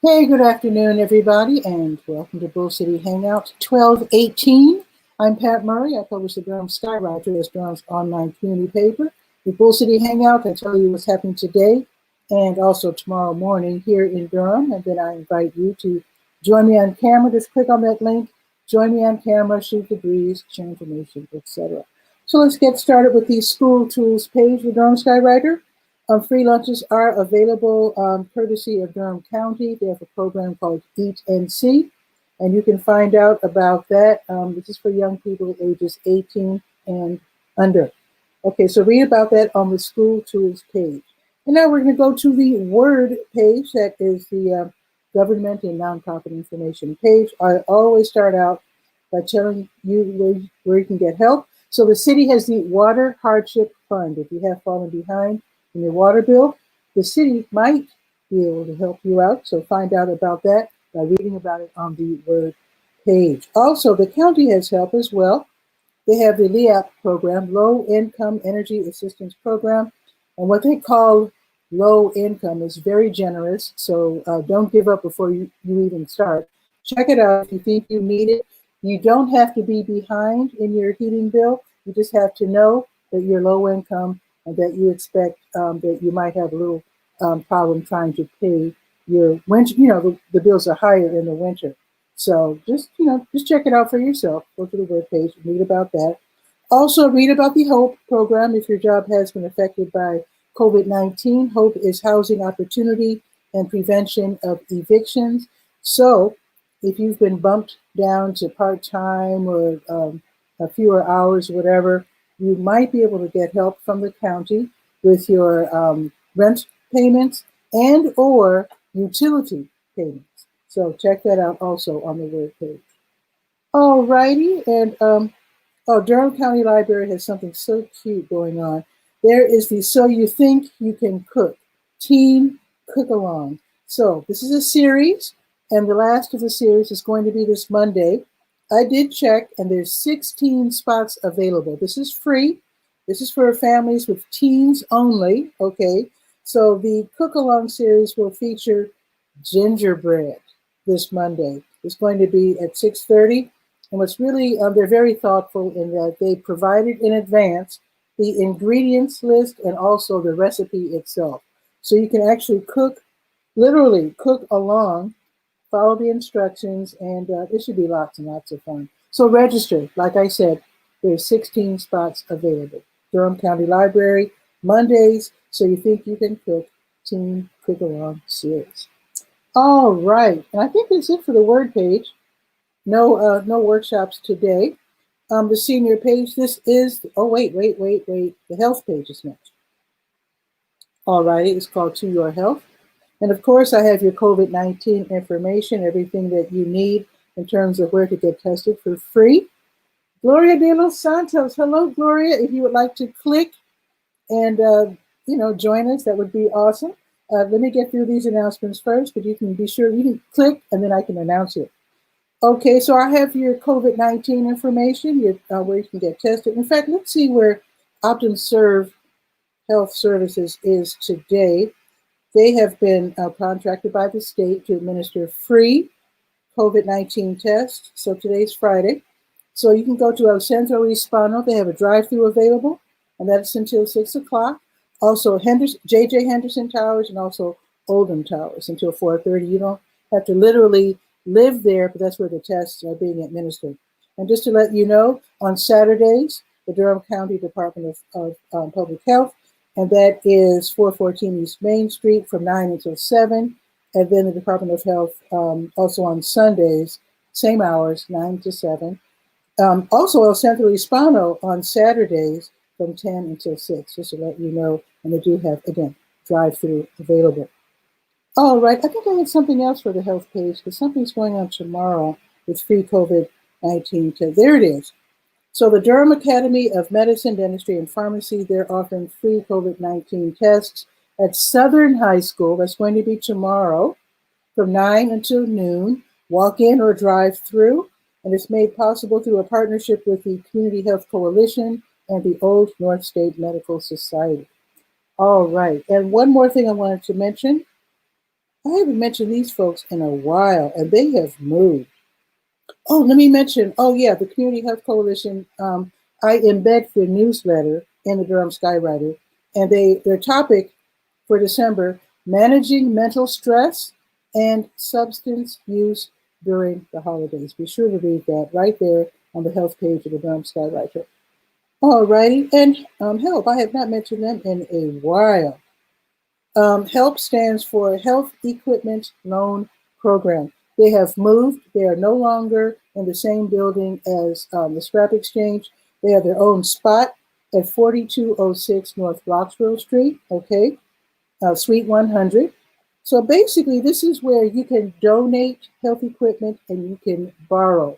Hey, good afternoon, everybody, and welcome to Bull City Hangout 1218. I'm Pat Murray. I publish the Durham Skywriter as Durham's online community paper. The Bull City Hangout, I tell you what's happening today and also tomorrow morning here in Durham. And then I invite you to join me on camera. Just click on that link, join me on camera, shoot the breeze, share information, etc. So let's get started with the school tools page with Durham Skywriter. Free lunches are available courtesy of Durham County. They have a program called Eat and See, and you can find out about that. This is for young people ages 18 and under. Okay, so read about that on the school tools page. And now we're going to go to the Word page. That is the government and nonprofit information page. I always start out by telling you where you can get help. So the city has the Water Hardship Fund. If you have fallen behind in your water bill, the city might be able to help you out. So find out about that by reading about it on the Word page. Also, the county has help as well. They have the LEAP program, Low Income Energy Assistance Program. And what they call low income is very generous. So don't give up before you even start. Check it out if you think you need it. You don't have to be behind in your heating bill. You just have to know that you're low income and that you expect that you might have a little problem trying to pay your winter. You know, the bills are higher in the winter. So just check it out for yourself. Go to the webpage and read about that. Also read about the HOPE program if your job has been affected by COVID-19. HOPE is housing opportunity and prevention of evictions. So if you've been bumped down to part-time or a fewer hours, whatever, you might be able to get help from the county with your rent payments and or utility payments. So check that out also on the web page. All righty, and Durham County Library has something so cute going on. There is the So You Think You Can Cook, Teen Cook-Along. So this is a series, and the last of the series is going to be this Monday. I did check, and there's 16 spots available. This is free. This is for families with teens only, okay? So the Cook-Along series will feature gingerbread this Monday. It's going to be at 6:30. And what's really, they're very thoughtful in that they provided in advance the ingredients list and also the recipe itself. So you can actually cook, literally cook along, follow the instructions, and it should be lots and lots of fun. So register. Like I said, there's 16 spots available. Durham County Library, Mondays, So You Think You Can Cook, Teen Cook-Along series. All right, and I think that's it for the Word page. No workshops today. The senior page, this is, oh, wait. The health page is next. All righty, it's called To Your Health. And of course, I have your COVID-19 information, everything that you need in terms of where to get tested for free. Gloria de los Santos. Hello, Gloria. If you would like to click and, join us, that would be awesome. Let me get through these announcements first, but you can be sure you can click and then I can announce it. Okay, so I have your COVID-19 information, where you can get tested. In fact, let's see where OptumServe Health Services is today. They have been contracted by the state to administer free COVID-19 tests. So today's Friday. So you can go to El Centro Hispano. They have a drive-through available, and that's until 6 o'clock. Also, J.J. Henderson Towers and also Oldham Towers until 4:30. You don't have to literally live there, but that's where the tests are being administered. And just to let you know, on Saturdays, the Durham County Department of Public Health, and that is 414 East Main Street from 9 until 7. And then the Department of Health also on Sundays, same hours, 9 to 7. Also El Centro Hispano on Saturdays from 10 until 6, just to let you know. And they do have, again, drive-through available. All right, I think I had something else for the health page because something's going on tomorrow with free COVID-19 tests. There it is. So the Durham Academy of Medicine, Dentistry, and Pharmacy, they're offering free COVID-19 tests at Southern High School. That's going to be tomorrow from 9 until noon, walk-in or drive-through. And it's made possible through a partnership with the Community Health Coalition and the Old North State Medical Society. All right, and one more thing I wanted to mention. I haven't mentioned these folks in a while, and they have moved. Oh, let me mention, oh yeah, the Community Health Coalition. I embed their newsletter in the Durham Skywriter, and their topic for December, managing mental stress and substance use during the holidays. Be sure to read that right there on the health page of the Durham Skywriter. All righty, and HELP, I have not mentioned them in a while. HELP stands for Health Equipment Loan Program. They have moved. They are no longer in the same building as the Scrap Exchange. They have their own spot at 4206 North Roxborough Street, okay, Suite 100. So basically, this is where you can donate health equipment and you can borrow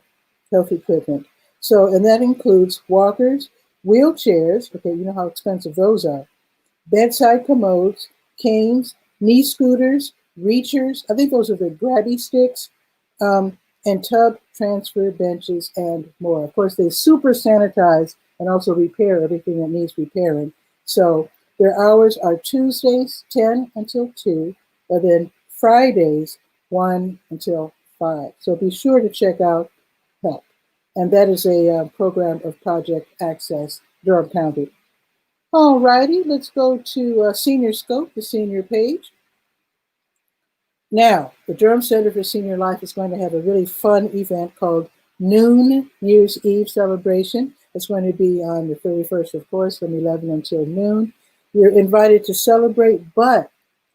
health equipment. So, and that includes walkers, wheelchairs, okay, you know how expensive those are, bedside commodes, canes, knee scooters, reachers, I think those are the grabby sticks, and tub transfer benches and more. Of course, they super sanitize and also repair everything that needs repairing. So their hours are Tuesdays, 10 until 2, and then Fridays, 1 until 5. So be sure to check out HELP. And that is a program of Project Access, Durham County. All righty, let's go to Senior Scope, the senior page. Now, the Durham Center for Senior Life is going to have a really fun event called Noon Year's Eve Celebration. It's going to be on the 31st, of course, from 11 until noon. You're invited to celebrate, but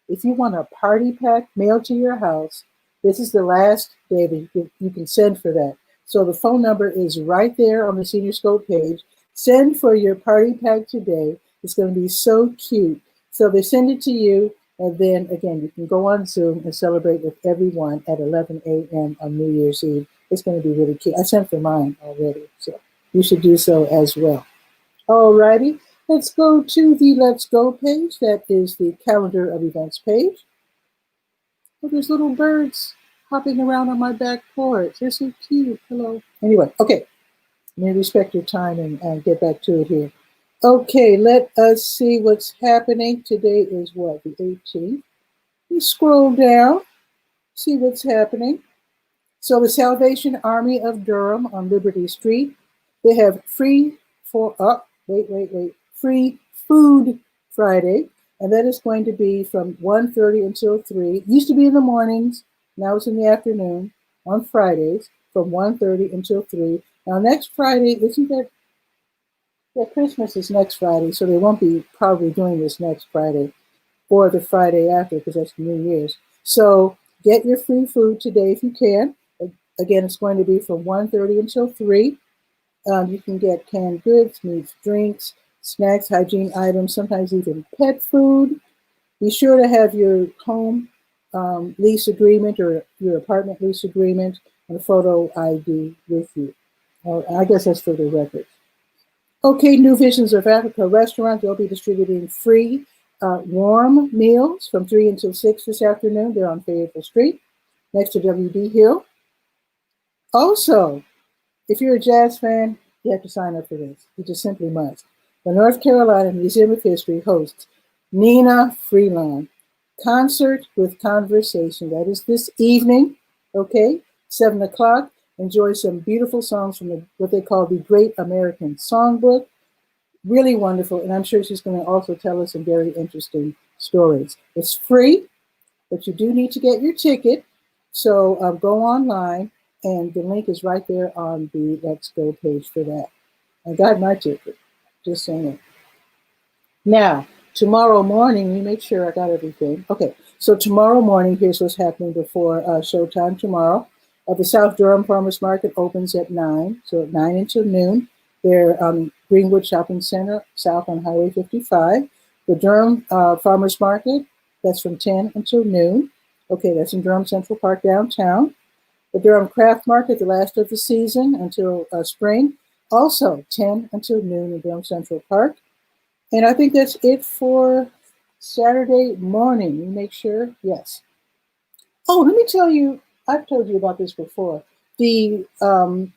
if you want a party pack mailed to your house, this is the last day that you can send for that. So the phone number is right there on the Senior Scope page. Send for your party pack today. It's going to be so cute. So they send it to you, and then again, you can go on Zoom and celebrate with everyone at 11 a.m. on New Year's Eve. It's going to be really cute. I sent for mine already, so you should do so as well. All righty, let's go to the Let's Go page. That is the calendar of events page. Oh, there's little birds hopping around on my back porch. They're so cute. Hello. Anyway, okay. Let me respect your time and get back to it here. Okay, let us see what's happening. Today is what, the 18th? You scroll down, see what's happening. So the Salvation Army of Durham on Liberty Street, they have free Food Friday, and that is going to be from 1:30 until 3. It used to be in the mornings, now it's in the afternoon on Fridays from 1:30 until 3. Now next Friday, isn't that, yeah, Christmas is next Friday, so they won't be probably doing this next Friday or the Friday after because that's New Year's. So get your free food today if you can. Again, it's going to be from 1:30 until 3. You can get canned goods, meats, drinks, snacks, hygiene items, sometimes even pet food. Be sure to have your home lease agreement or your apartment lease agreement and a photo ID with you. I guess that's for the record. Okay, New Visions of Africa restaurant, they'll be distributing free warm meals from 3 until 6 this afternoon. They're on Fayetteville Street, next to W.D. Hill. Also, if you're a jazz fan, you have to sign up for this. You just simply must. The North Carolina Museum of History hosts Nina Freelon Concert with Conversation. That is this evening, okay, 7 o'clock. Enjoy some beautiful songs from what they call the Great American Songbook. Really wonderful, and I'm sure she's going to also tell us some very interesting stories. It's free, but you do need to get your ticket. So go online, and the link is right there on the Let's Go page for that. I got my ticket, just saying. Now, tomorrow morning, we make sure I got everything. Okay, so tomorrow morning, here's what's happening before showtime tomorrow. The South Durham Farmers Market opens at 9, so at 9 until noon. They're Greenwood Shopping Center, south on Highway 55. The Durham Farmers Market, that's from 10 until noon. Okay, that's in Durham Central Park downtown. The Durham Craft Market, the last of the season until spring, also 10 until noon in Durham Central Park. And I think that's it for Saturday morning. You make sure, yes. Oh, let me tell you, I've told you about this before. The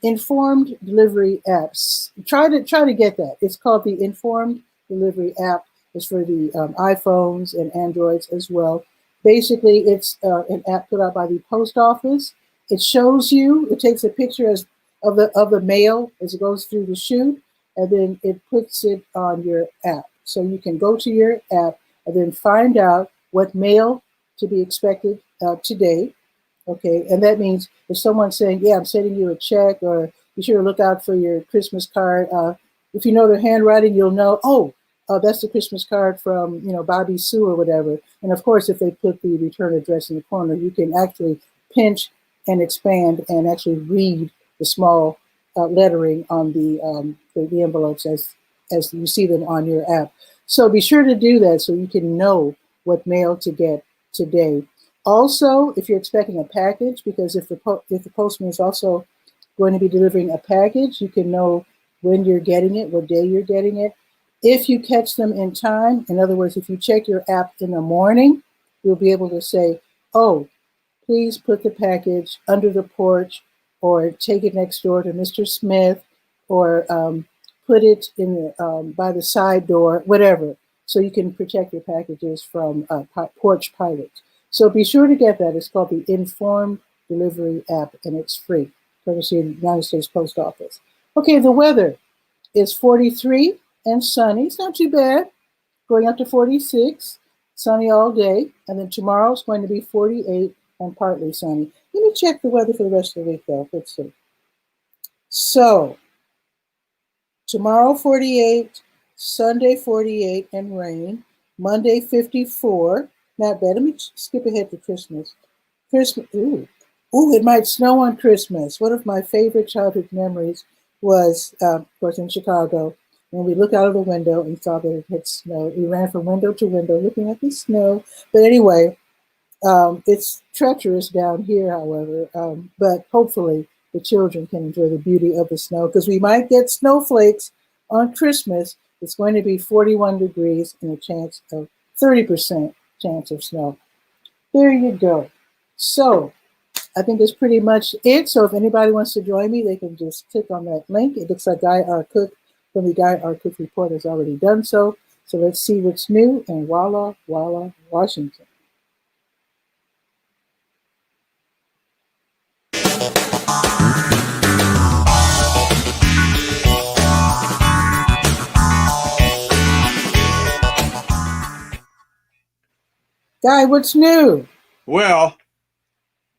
Informed Delivery apps. Try to get that. It's called the Informed Delivery app. It's for the iPhones and Androids as well. Basically, it's an app put out by the post office. It shows you, it takes a picture of the mail as it goes through the chute, and then it puts it on your app. So you can go to your app and then find out what mail to be expected today. Okay, and that means if someone's saying, yeah, I'm sending you a check, or be sure to look out for your Christmas card. If you know their handwriting, you'll know, oh, that's the Christmas card from, Bobby Sue or whatever. And of course, if they put the return address in the corner, you can actually pinch and expand and actually read the small lettering on the envelopes as you see them on your app. So be sure to do that so you can know what mail to get today. Also, if you're expecting a package, because if the postman is also going to be delivering a package, you can know when you're getting it, what day you're getting it. If you catch them in time, in other words, if you check your app in the morning, you'll be able to say, oh, please put the package under the porch, or take it next door to Mr. Smith, or put it in by the side door, whatever, so you can protect your packages from porch pirates. So be sure to get that. It's called the Informed Delivery app, and it's free, courtesy of the United States Post Office. Okay, the weather is 43 and sunny. It's not too bad. Going up to 46, sunny all day. And then tomorrow it's going to be 48 and partly sunny. Let me check the weather for the rest of the week, though. Let's see. So, tomorrow 48, Sunday 48 and rain, Monday 54. Not bad. Let me skip ahead to Christmas. Ooh, it might snow on Christmas. One of my favorite childhood memories was, of course, in Chicago, when we looked out of the window and saw that it had snowed. We ran from window to window looking at the snow. But anyway, it's treacherous down here, however, but hopefully the children can enjoy the beauty of the snow, because we might get snowflakes on Christmas. It's going to be 41 degrees and a chance of 30% chance of snow. There you go. So I think that's pretty much it. So if anybody wants to join me, they can just click on that link. It looks like Guy R. Cook from the Guy R. Cook Report has already done so. So let's see what's new, and voila, voila, Washington. Guy, what's new? Well,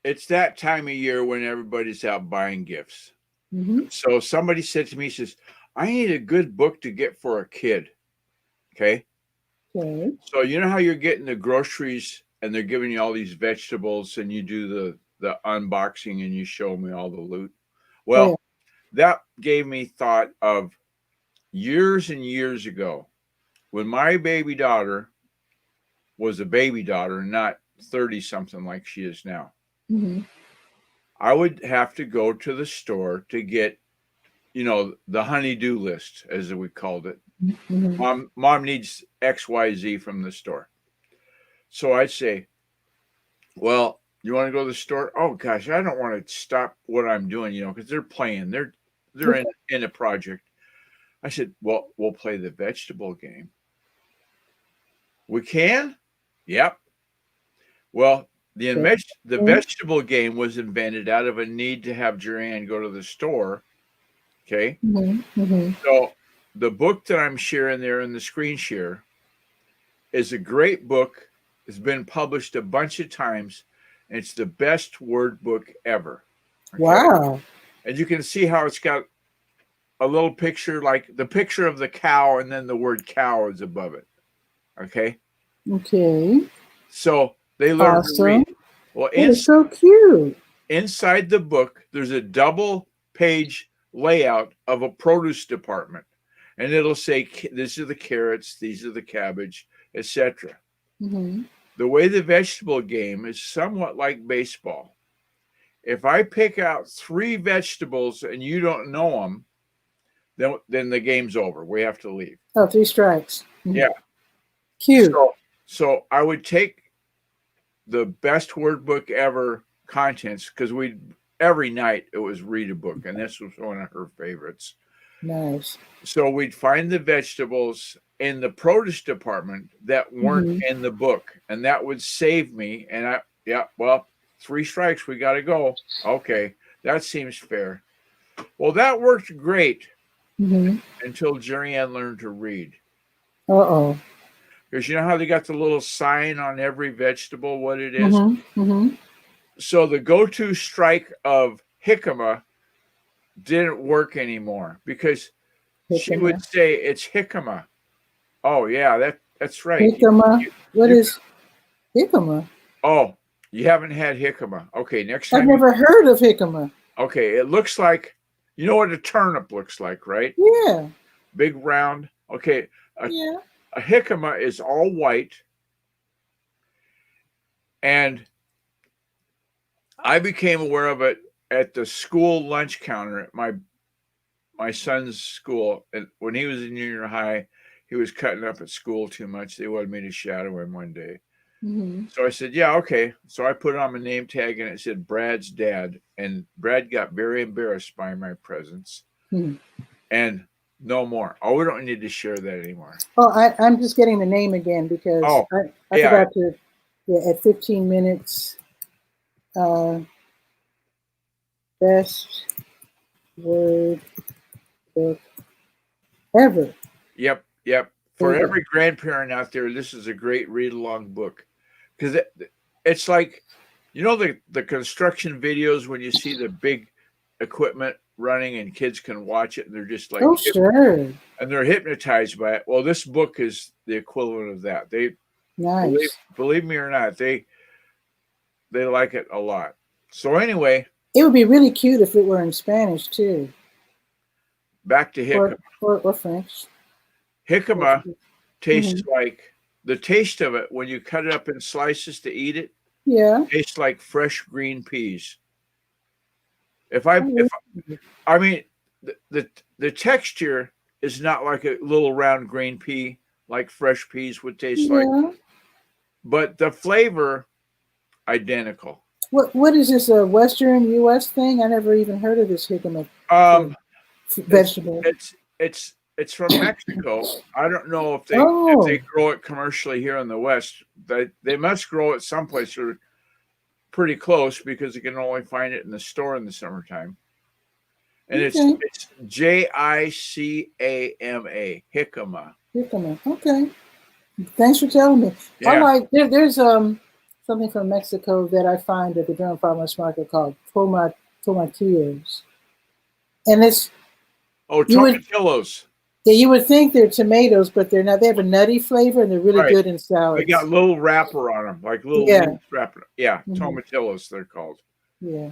it's that time of year when everybody's out buying gifts. Mm-hmm. So somebody said to me, says, I need a good book to get for a kid. Okay. So you know how you're getting the groceries and they're giving you all these vegetables, and you do the unboxing and you show me all the loot. Well, that gave me thought of years and years ago when my baby daughter was a baby daughter, not 30 something like she is now. Mm-hmm. I would have to go to the store to get, the honey-do list, as we called it. Mm-hmm. Mom needs XYZ from the store. So I'd say, well, you want to go to the store? Oh gosh, I don't want to stop what I'm doing, because they're playing. They're in a project. I said, well, we'll play the vegetable game. We can? Yep. Well, the vegetable game was invented out of a need to have Joanne go to the store. Okay. Mm-hmm. Mm-hmm. So the book that I'm sharing there in the screen share is a great book. It's been published a bunch of times, and it's the best word book ever. Okay? Wow. And you can see how it's got a little picture, like the picture of the cow, and then the word cow is above it. Okay. Okay. So they learn to read. Well, it's so cute. Inside the book, there's a double page layout of a produce department, and it'll say, these are the carrots, these are the cabbage, etc. Mm-hmm. The way the vegetable game is somewhat like baseball. If I pick out 3 vegetables and you don't know them, then the game's over. We have to leave. Oh, 3 strikes. Mm-hmm. Yeah. Cute. So I would take the best word book ever contents, because every night it was read a book, and this was one of her favorites. Nice. So we'd find the vegetables, in the produce department that weren't Mhm. in the book, and that would save me. And well, 3 strikes, we got to go. Okay, that seems fair. Well, that worked great Mhm. until Jerry Ann learned to read. Uh-oh. Because you know how they got the little sign on every vegetable, what it is? Mhm. Mhm. So the go-to strike of jicama didn't work anymore because she would Jicama. say it's jicama. Oh yeah, that's right. Jicama. What You is jicama? oh, you haven't had jicama. Okay, next I've time never heard of jicama. okay, it looks like you know what a turnip looks like, right? Yeah. Big round. Okay, Yeah. a jicama is all white, and I became aware of it at the school lunch counter at my son's school. And when he was in junior high, he was cutting up at school too much. They wanted me to shadow him one day. Mhm. So I said, yeah, okay. So I put on my name tag and it said Brad's dad. And Brad got very embarrassed by my presence. Mhm. And no more. Oh, we don't need to share that anymore. Oh, I'm just getting the name again because Oh, I yeah. forgot to. Yeah, at 15 minutes. Best word book ever. Yep. For There you every grandparent out there, this is a great read along book. Because it's like, you know, the construction videos when you see the big equipment running and kids can watch it and they're just like, Oh, sure. and they're hypnotized by it. Well, this book is the equivalent of that. They Nice. believe me or not, they like it a lot. So anyway, It would be really cute if it were in Spanish too, back to jicama. or French. Jicama tastes Mhm. like the taste of it when you cut it up in slices to eat it. Yeah. Tastes like fresh green peas. If Oh, I mean the texture is not like a little round green pea like fresh peas would taste like, yeah. but the flavor identical. What is this, a Western U.S. thing? I never even heard of this jicama Um, it's vegetable. it's from Mexico. I don't know if they Oh, grow it commercially here in the West. They must grow it someplace or pretty close because you can only find it in the store in the summertime. And okay. it's Jicama, jicama. Jicama. Okay. Thanks for telling me. I Yeah. like there's something from Mexico that I find at the Durham Farmers Market called tomatillos, and it's Oh, you would tomatillos. yeah, you would think they're tomatoes, but they're not. They have a nutty flavor and they're really Right. good in They got salads. little wrapper on them, like little Yeah. leaf wrapper. Yeah, Mhm. tomatillos they're called. Yeah.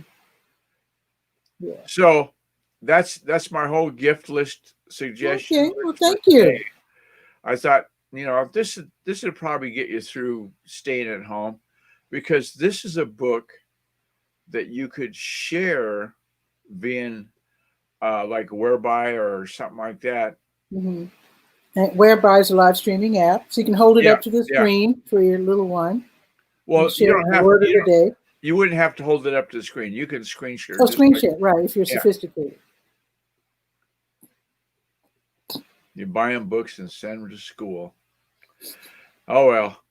Yeah. So that's my whole gift list suggestion Okay. Well, list for thank today. you. I thought, you know, this would probably get you through staying at home because this is a book that you could share via like Whereby or something like that. Mm-hmm. And Whereby is a live streaming app, so you can hold it Yeah, up to the yeah. screen for your little one and Well, you share don't a have word of the day. you wouldn't have to hold it up to the screen. You can screen share Oh, just screen like share, right? If you're yeah. sophisticated. You buy them books and send them to school. Oh well.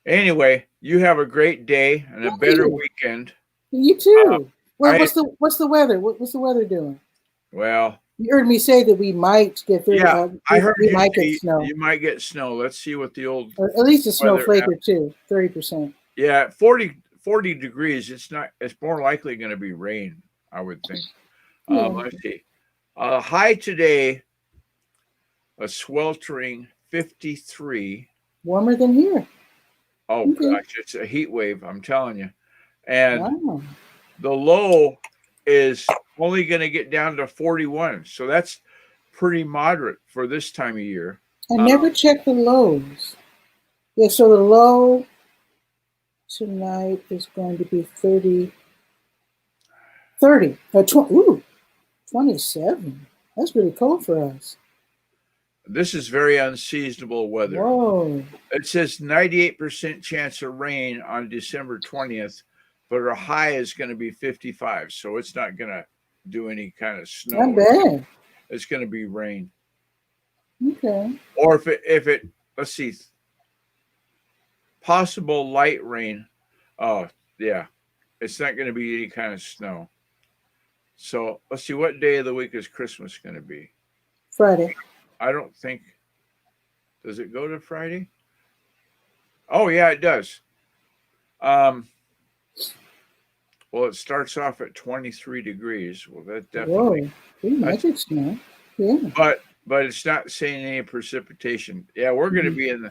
Anyway, you have a great day and a Thank better you. weekend. You too. Well, I what's the weather? What's the weather doing? well, You heard me say that we might get 30. yeah, I heard We you might get say snow, you might get snow. Let's see what the old or at least a weather snowflake app. or two. 30%. Yeah, 40 degrees. It's more likely going to be rain, I would think. Yeah. Let's see. High today, a sweltering 53. Warmer than here. Oh Okay. gosh, it's a heat wave, I'm telling you. And Wow. the low is only going to get down to 41. So that's pretty moderate for this time of year. I never checked the lows. Yeah, so the low tonight is going to be 30. 27. That's really cold for us. This is very unseasonable weather. Whoa. It says 98% chance of rain on December 20th, but our high is going to be 55. So it's not going to do any kind of snow. Not bad. It's going to be rain. Okay. Okay. Or if it let's see, possible light rain. Oh yeah, it's not going to be any kind of snow. So let's see, what day of the week is Christmas going to be? Friday. I don't think. Does it go to Friday? Oh yeah, it does. Well, it starts off at 23 degrees. Well, that definitely. Whoa, pretty much it's snow. Yeah. But it's not saying any precipitation. Yeah, we're going to be in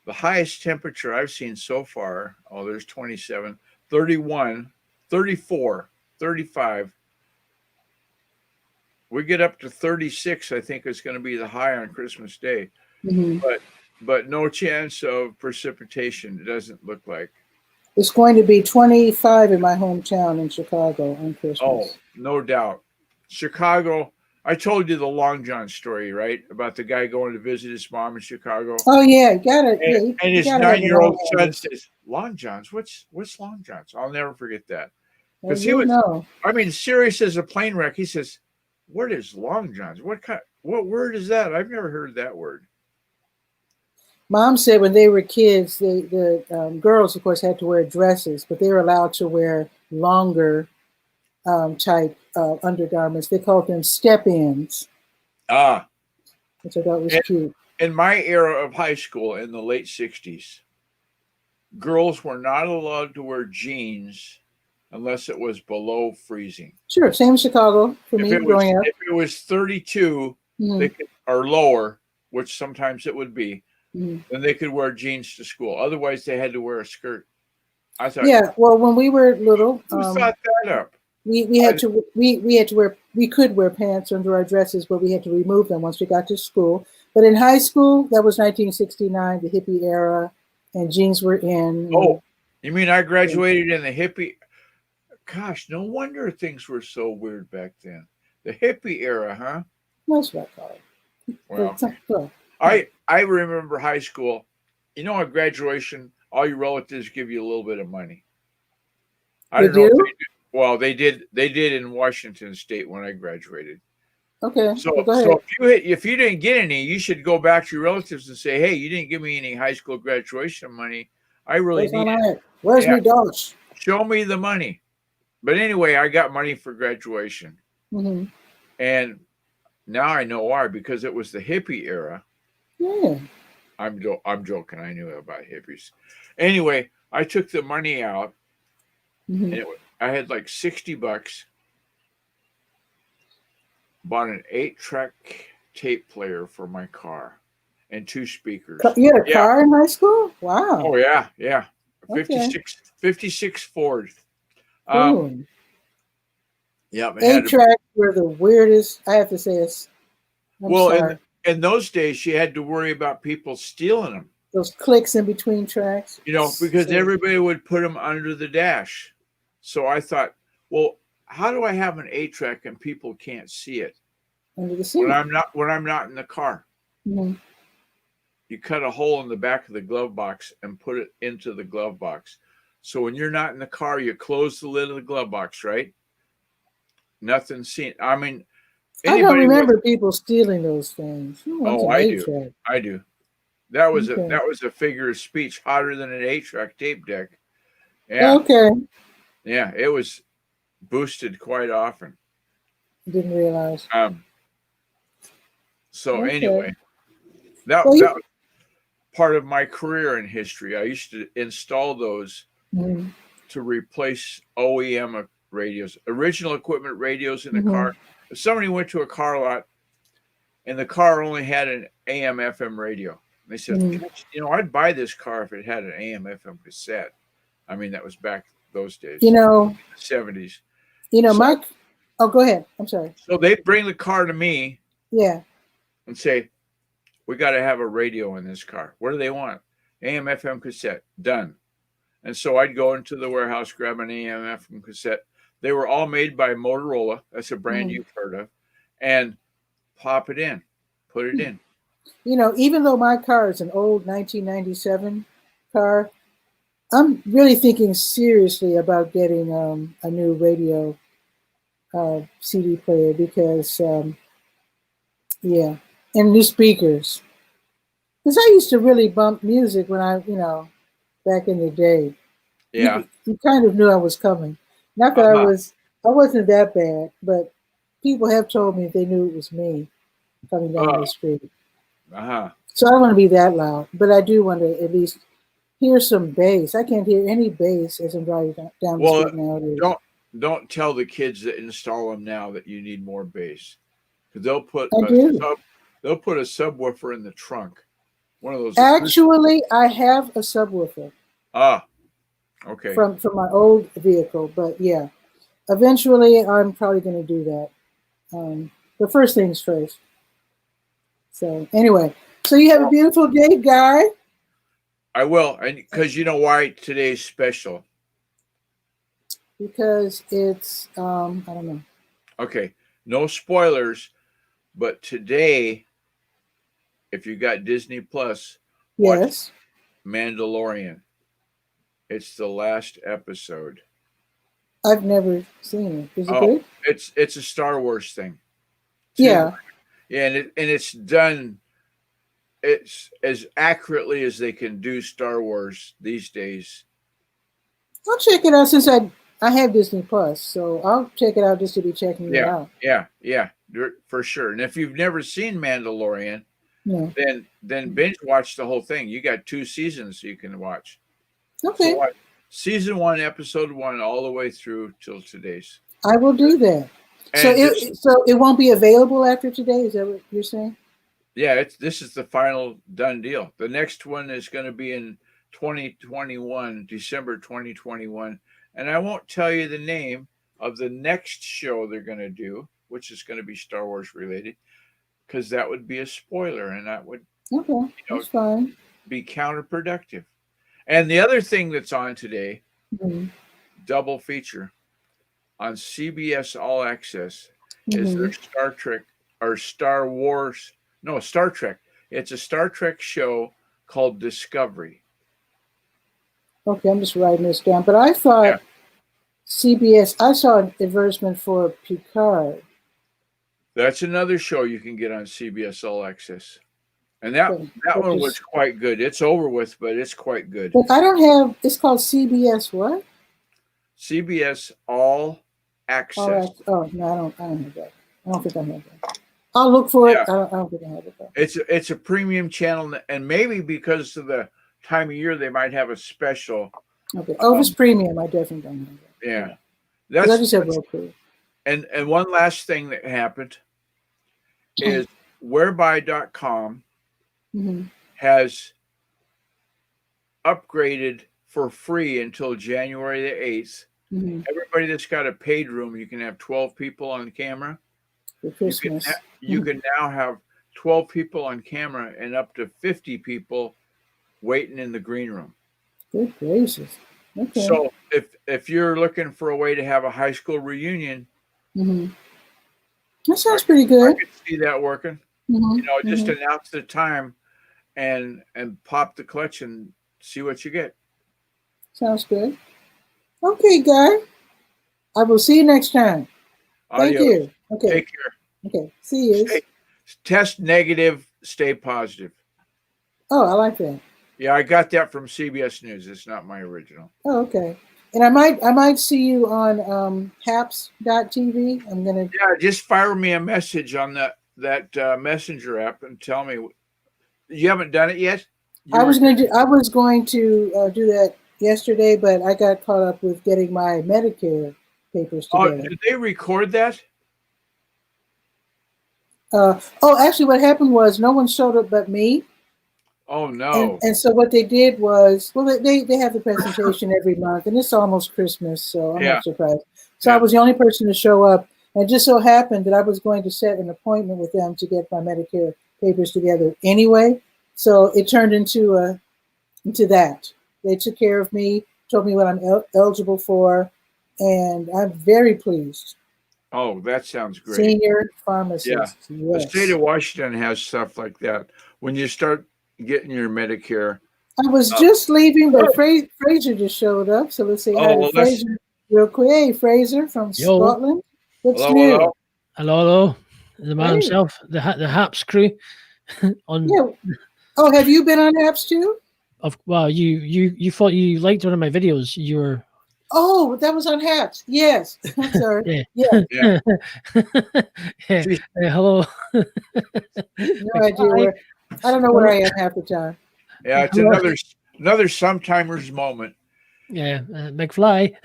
the highest temperature I've seen so far. Oh, there's 27, 31, 34, 35. We get up to 36, I think is going to be the high on Christmas Day. But no chance of precipitation. It doesn't look like. It's going to be 25 in my hometown in Chicago on Christmas. Oh, no doubt. Chicago. I told you the Long John story, right? About the guy going to visit his mom in Chicago. Oh yeah, got it. And his 9-year-old son says, "Long John's, what's Long John's?" I'll never forget that. Because he was, I mean, serious as a plane wreck. He says, "What is Long John's? What word is that? I've never heard that word." Mom said when they were kids, the girls, of course, had to wear dresses, but they were allowed to wear longer type undergarments. They called them step-ins. Ah. Which I thought was cute. In my era of high school in the late 60s, girls were not allowed to wear jeans unless it was below freezing. Sure, same in Chicago for me growing up. If it was 32 or lower, which sometimes it would be, then they could wear jeans to school. Otherwise, they had to wear a skirt. I thought, yeah, well, when we were little, who thought that up? We had to wear, we could wear pants under our dresses, but we had to remove them once we got to school. But in high school, that was 1969, the hippie era, and jeans were in. Oh, you mean I graduated in the hippie? Gosh, no wonder things were so weird back then. The hippie era, huh? That's what I call it. Well, I remember high school. You know, at graduation, all your relatives give you a little bit of money. I don't know if they do. Well, they did in Washington State when I graduated. Okay. So if you didn't get any, you should go back to your relatives and say, "Hey, you didn't give me any high school graduation money. I really need it. Where's my dollars? Show me the money." But anyway, I got money for graduation, and now I know why, because it was the hippie era. Yeah. I'm joking. I knew about hippies. Anyway, I took the money out, and I had like $60. Bought an 8-track tape player for my car and 2 speakers. You had a car in high school? Wow. Oh yeah. Okay. 56 Ford. Yeah, 8-tracks were the weirdest. I have to say, in those days, you had to worry about people stealing them. Those clicks in between tracks. You know, because everybody would put them under the dash. So I thought, well, how do I have an 8-track and people can't see it under the seat when I'm not in the car? You cut a hole in the back of the glove box and put it into the glove box. So when you're not in the car, you close the lid of the glove box, right? Nothing seen. I mean, I don't remember people stealing those things. Oh, I do. I do. That was a figure of speech, hotter than an 8-track tape deck. Yeah. Okay. Yeah, it was boosted quite often. Didn't realize. Anyway, that was part of my career in history. I used to install those to replace OEM radios, original equipment radios in the car. If somebody went to a car lot and the car only had an AM/FM radio, they said, you know, I'd buy this car if it had an AM/FM cassette. I mean, that was back those days. You know, the 70s. You know, Mike. Oh, go ahead. I'm sorry. So they bring the car to me. Yeah. And say, we got to have a radio in this car. What do they want? AM/FM cassette. Done. And so I'd go into the warehouse, grab an AM/FM cassette. They were all made by Motorola. That's a brand you've heard of. And pop it in. Put it in. You know, even though my car is an old 1997 car, I'm really thinking seriously about getting a new radio CD player because, And new speakers. Because I used to really bump music when I, back in the day. Yeah. You kind of knew I was coming. Not that I wasn't that bad, but people have told me they knew it was me coming down the street. So I don't want to be that loud, but I do want to at least hear some bass. I can't hear any bass as I'm driving down the street nowadays. Don't tell the kids that install them now that you need more bass, because they'll put a subwoofer in the trunk. One of those. Actually, I have a subwoofer. Okay. From my old vehicle, but yeah, eventually I'm probably going to do that. But first things first. So anyway, so you have a beautiful day, Guy. I will, and because you know why today's special. Because it's I don't know. Okay, no spoilers, but today, if you got Disney Plus, yes, watch Mandalorian. It's the last episode. I've never seen it. Is it good? It's a Star Wars thing. Yeah. Yeah, and it's done. It's as accurately as they can do Star Wars these days. I'll check it out since I have Disney Plus, so I'll check it out just to be checking it out. Yeah, for sure. And if you've never seen Mandalorian, no. then binge watch the whole thing. You got 2 seasons you can watch. Okay. So watch season 1, episode 1, all the way through till today's. I will do that. And so it won't be available after today. Is that what you're saying? Yeah, this is the final done deal. The next one is going to be in 2021, December 2021. And I won't tell you the name of the next show they're going to do, which is going to be Star Wars related, because that would be a spoiler, and that would that's fine. Be counterproductive. And the other thing that's on today, double feature on CBS All Access, is their Star Trek or Star Wars. No, Star Trek. It's a Star Trek show called Discovery. Okay, I'm just writing this down. But I thought CBS, I saw an advertisement for Picard. That's another show you can get on CBS All Access. And that one was quite good. It's over with, but it's quite good. But I don't have, it's called CBS what? CBS All Access. Oh, no, I don't have that. I don't think I have that. I'll look for it. I don't think I have it though. It's a premium channel, and maybe because of the time of year they might have a special. Okay. Oh, if it's premium, I definitely don't have that. Yeah. I just have Roku. And one last thing that happened is whereby.com has upgraded for free until January the 8th. Everybody that's got a paid room, you can have 12 people on camera. For Christmas. You can now have 12 people on camera and up to 50 people waiting in the green room. Good gracious. Okay. So if you're looking for a way to have a high school reunion, that sounds pretty good. I could see that working. Just announce the time and pop the clutch and see what you get. Sounds good. Okay, Guy. I will see you next time. Thank you. Okay. Take care. Okay. See you. Test negative, stay positive. Oh, I like that. Yeah, I got that from CBS News. It's not my original. Oh, okay. And I might see you on haps.tv. I'm gonna. Yeah, just fire me a message on that messenger app and tell me. You haven't done it yet? I was going to do that yesterday, but I got caught up with getting my Medicare papers together. Oh, did they record that? Actually, what happened was no one showed up but me. Oh no! And so what they did was, they have the presentation every month, and it's almost Christmas, so I'm not surprised. So I was the only person to show up, and it just so happened that I was going to set an appointment with them to get my Medicare papers together anyway. So it turned into that. They took care of me, told me what I'm eligible for, and I'm very pleased. Oh, that sounds great. Senior pharmacist. Yeah. Yes. The state of Washington has stuff like that. When you start getting your Medicare. I was just leaving, but Fraser just showed up. So let's say hi to Fraser real quick. Hey, Fraser from Scotland. What's new? Hello. the man himself, the Haps crew. On Oh, have you been on apps too? Well, you thought you liked one of my videos. You were. Oh, that was on Haps. Yes. I'm sorry. Yeah. Hello. No idea where. I don't know where I am half the time. Yeah, it's another sometimers moment. Yeah, McFly.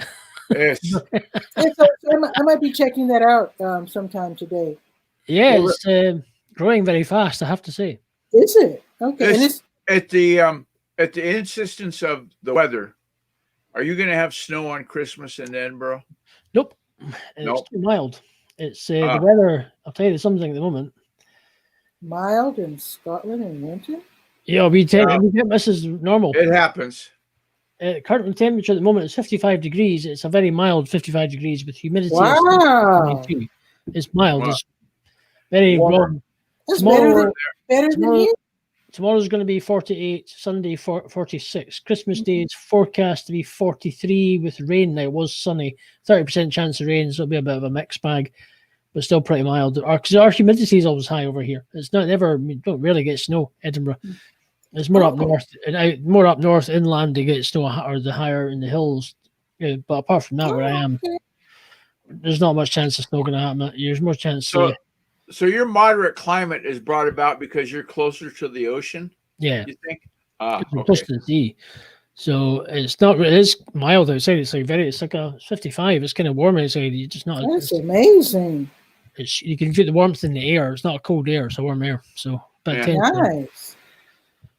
Yes. So I might be checking that out sometime today. Yeah, it's growing very fast, I have to say. Is it? Okay. And it's at the insistence of the weather. Are you going to have snow on Christmas in Edinburgh? Nope. It's too mild. It's the weather. I'll tell you something at the moment. Mild in Scotland in winter? Yeah, we think this is normal. It happens. Current temperature at the moment is 55 degrees. It's a very mild 55 degrees with humidity. Wow. It's mild. Wow. It's very warm. That's better than you. Tomorrow's going to be 48, Sunday 46. Christmas Day is forecast to be 43 with rain. Now, it was sunny, 30% chance of rain, so it'll be a bit of a mixed bag, but still pretty mild. Because our humidity is always high over here. It's not ever, we don't really get snow, Edinburgh. It's more up north, inland to get snow, or the higher in the hills. Yeah, but apart from that, where I am, there's not much chance of snow going to happen. There's more chance. So your moderate climate is brought about because you're closer to the ocean? Yeah. You think? Close to the sea. So it's not really, it's mild outside. It's like a 55. It's kind of warm outside. You just not. That's amazing. You can feel the warmth in the air. It's not cold air, it's a warm air. So nice.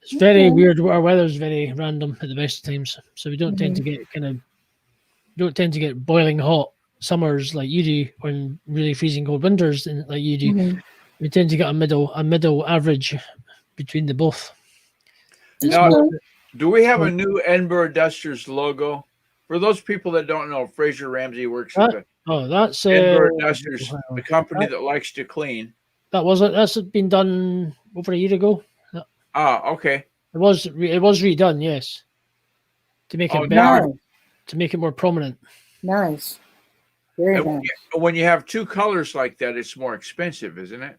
It's very weird. Our weather's very random at the best of times. So we don't tend to get boiling hot summers like you do, or really freezing cold winters like you do. We tend to get a middle average between the both. Now, do we have a new Edinburgh Dusters logo? For those people that don't know, Fraser Ramsey works at that's Edinburgh Dusters, the company that likes to clean. That's been done over a year ago. Okay. It was redone, yes, to make it better, to make it more prominent. Nice. Very nice. When you have two colors like that, it's more expensive, isn't it?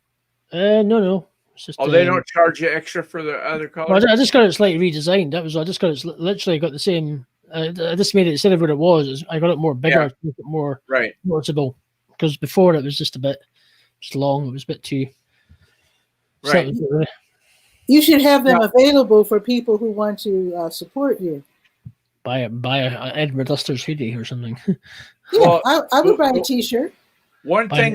No. It's just, they don't charge you extra for the other colors? Well, I just got it slightly redesigned. I just got it literally got the same. I just made it, instead of what it was, I got it more bigger, to make it more noticeable. Because before it was just long. It was a bit too. Right. You should have them available for people who want to support you. Buy a Edinburgh Dusters hoodie or something. Yeah, I would buy a T-shirt. One thing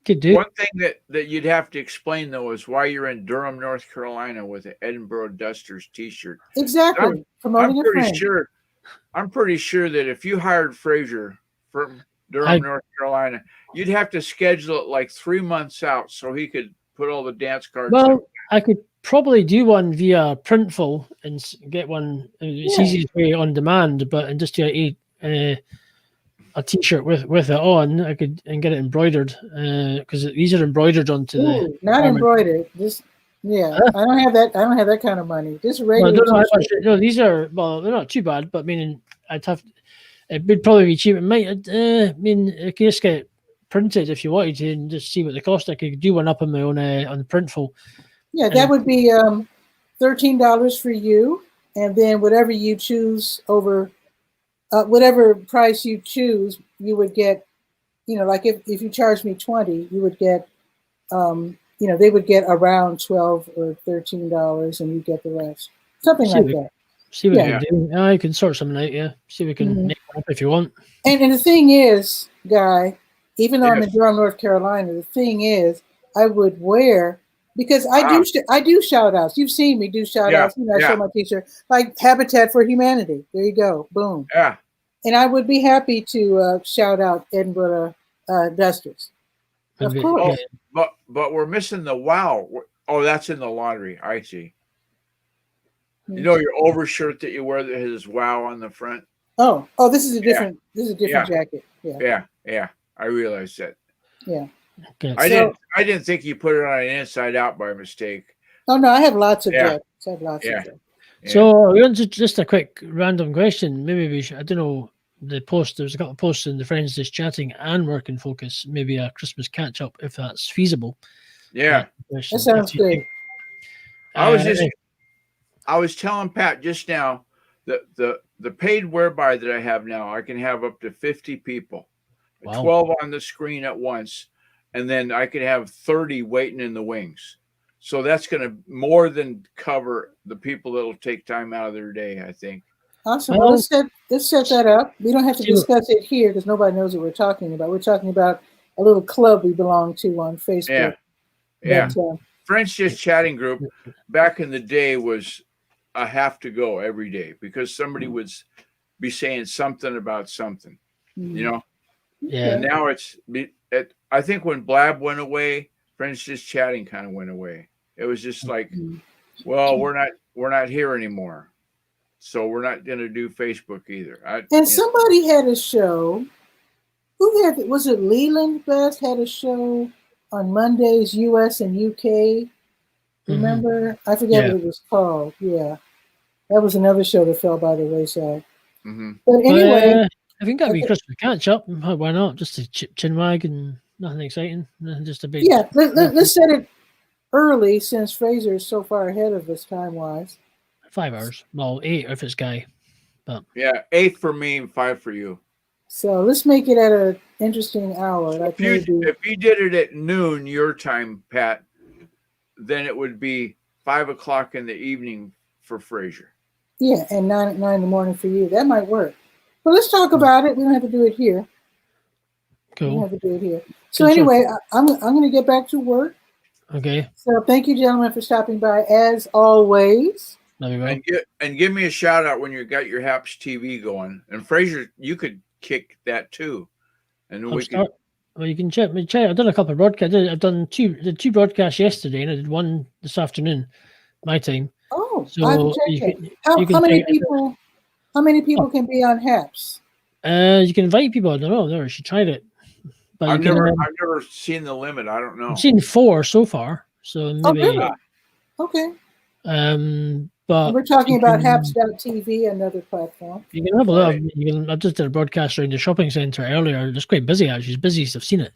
that you'd have to explain though is why you're in Durham, North Carolina with an Edinburgh Dusters T-shirt. Exactly. I'm pretty sure that if you hired Fraser from Durham, North Carolina, you'd have to schedule it like 3 months out so he could put all the dance cards. Well, I could probably do one via Printful and get one. It's easiest way on demand, but and just do a T-shirt with it on, I could and get it embroidered because these are embroidered onto the. Not garment. Embroidered. I don't have that. I don't have that kind of money. Just regular. No, these are they're not too bad, but I mean, it would probably be cheap. It might. I could just get it printed if you wanted to, and just see what the cost. I could do one up on my own on the Printful. Yeah, that would be $13 for you, and then whatever you choose over. Whatever price you choose, you would get, like if you charge me $20, you would get, they would get around $12 or $13 and you get the rest. Something like that. See what you can do. I can sort something out, See if we can make it up if you want. And the thing is, Guy, even though I'm in Durham, North Carolina, the thing is, I would wear, because I do shout outs. You've seen me do shout outs. I show my T-shirt, like Habitat for Humanity. There you go. Boom. Yeah. And I would be happy to shout out Edinburgh Dusters. Of course. But we're missing the wow. Oh, that's in the laundry. I see. You know your overshirt that you wear that has wow on the front? Oh, this is a different jacket. Yeah. I realized that. Yeah. Okay. I didn't think you put it on an inside out by mistake. Oh no, I have lots of jackets. I have lots of jackets. So we want to just a quick random question. Maybe we should, I don't know, the post. There's a couple of posts in the Friends Just Chatting and Work in Focus. Maybe a Christmas catch up if that's feasible. Yeah, That sounds good. I was telling Pat just now that the paid whereby that I have now, I can have up to 50 people, Wow. 12 on the screen at once, and then I could have 30 waiting in the wings. So that's going to more than cover the people that'll take time out of their day, I think. Awesome. Well, let's set that up. We don't have to discuss it here because nobody knows what we're talking about. We're talking about a little club we belong to on Facebook. Yeah. Friends Just Chatting group back in the day was a have to go every day because somebody would be saying something about something, you know? Yeah. And now I think when Blab went away, Friends Just Chatting kind of went away. It was just like, well, we're not here anymore. So we're not going to do Facebook either. Somebody had a show. Was it Leland Best had a show on Mondays, US and UK? Remember? I forget what it was called. Yeah. That was another show that fell by the wayside. But anyway. I think that'd be Christmas catch up. Why not? Just a chinwag and nothing exciting. Just a big. Yeah, let's set it early since Fraser is so far ahead of us time-wise. 5 hours. Well, 8 if it's Guy. But yeah, 8 for me and 5 for you. So let's make it at an interesting hour. If you did it at noon your time, Pat, then it would be 5 o'clock in the evening for Fraser. Yeah, and 9 in the morning for you. That might work. But let's talk about it. We don't have to do it here. Cool. We don't have to do it here. So anyway, I'm going to get back to work. Okay. So thank you, gentlemen, for stopping by as always. There we go. And give me a shout out when you got your Haps TV going. And Fraser, you could kick that too. And we can. Well, you can check. I've done a couple of broadcasts. I've done two broadcasts yesterday, and I did one this afternoon, my time. Oh, so I can check it. How many people can be on Haps? You can invite people. I don't know. She tried it, but I've never seen the limit. I don't know. I've seen 4 so far. So maybe. Really? Okay. But we're talking about Haps.tv, another platform. You can have a look. I just did a broadcast around the shopping centre earlier. It's quite busy actually. It's busy. I've seen it.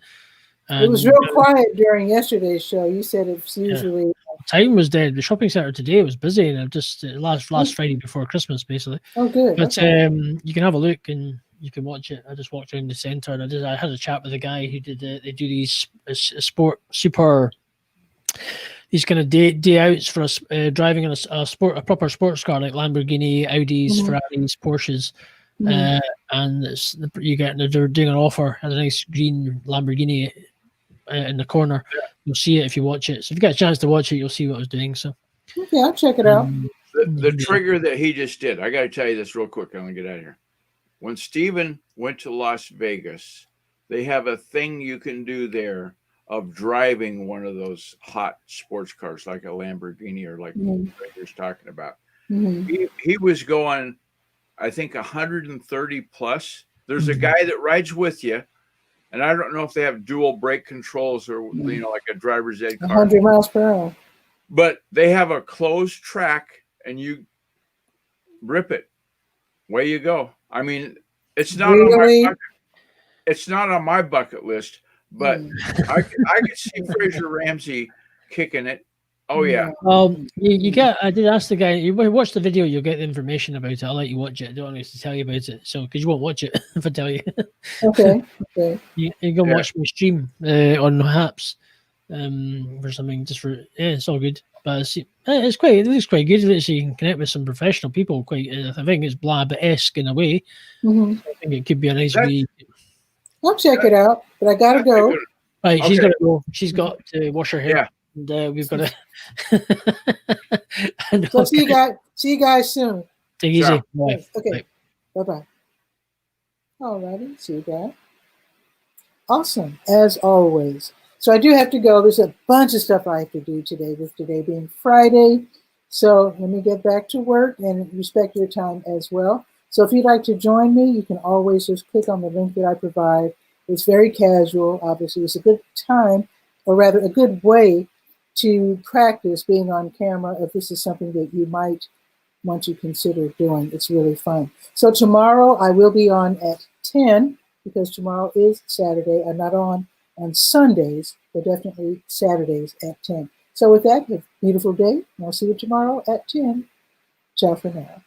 It was real quiet during yesterday's show. You said it's usually time was dead. The shopping centre today was busy, and just last Friday before Christmas, basically. Oh, good. But you can have a look and you can watch it. I just walked around the centre, and I had a chat with a guy who did they do these these kind of day outs for us driving in a proper sports car like Lamborghini, Audis, Ferraris, Porsches, and they're doing an offer at a nice green Lamborghini in the corner. You'll see it if you watch it. So if you get a chance to watch it, you'll see what I was doing. So okay, I'll check it out. The trigger that he just did. I got to tell you this real quick. I'm gonna get out of here. When Steven went to Las Vegas, they have a thing you can do there of driving one of those hot sports cars like a Lamborghini or like Fraser's talking about. He was going, I think 130 plus. There's a guy that rides with you. And I don't know if they have dual brake controls or, like a driver's ed car. 100 miles per hour. But they have a closed track and you rip it. Way you go. I mean, it's not on my bucket list, but I could see Fraser Ramsey kicking it. Oh yeah. I did ask the guy. You watch the video, you'll get the information about it. I'll let you watch it. I don't want to tell you about it, so because you won't watch it if I tell you. Okay. You can watch my stream on Haps for something. It's all good. But it looks quite good. So you can connect with some professional people. I think it's Blab-esque in a way. So I think it could be a nice way. I'll check it out, but I gotta go. Right, she's got to go. She's got to wash her hair. Yeah. And we've got to. So see you guys soon. Take it easy. Bye. Okay. Bye. All righty. See you guys. Awesome, as always. So I do have to go. There's a bunch of stuff I have to do today, with today being Friday. So let me get back to work and respect your time as well. So if you'd like to join me, you can always just click on the link that I provide. It's very casual, obviously. It's a good time, or rather a good way to practice being on camera if this is something that you might want to consider doing. It's really fun. So tomorrow I will be on at 10 because tomorrow is Saturday. I'm not on Sundays, but definitely Saturdays at 10. So with that, have a beautiful day, and I'll see you tomorrow at 10. Ciao for now.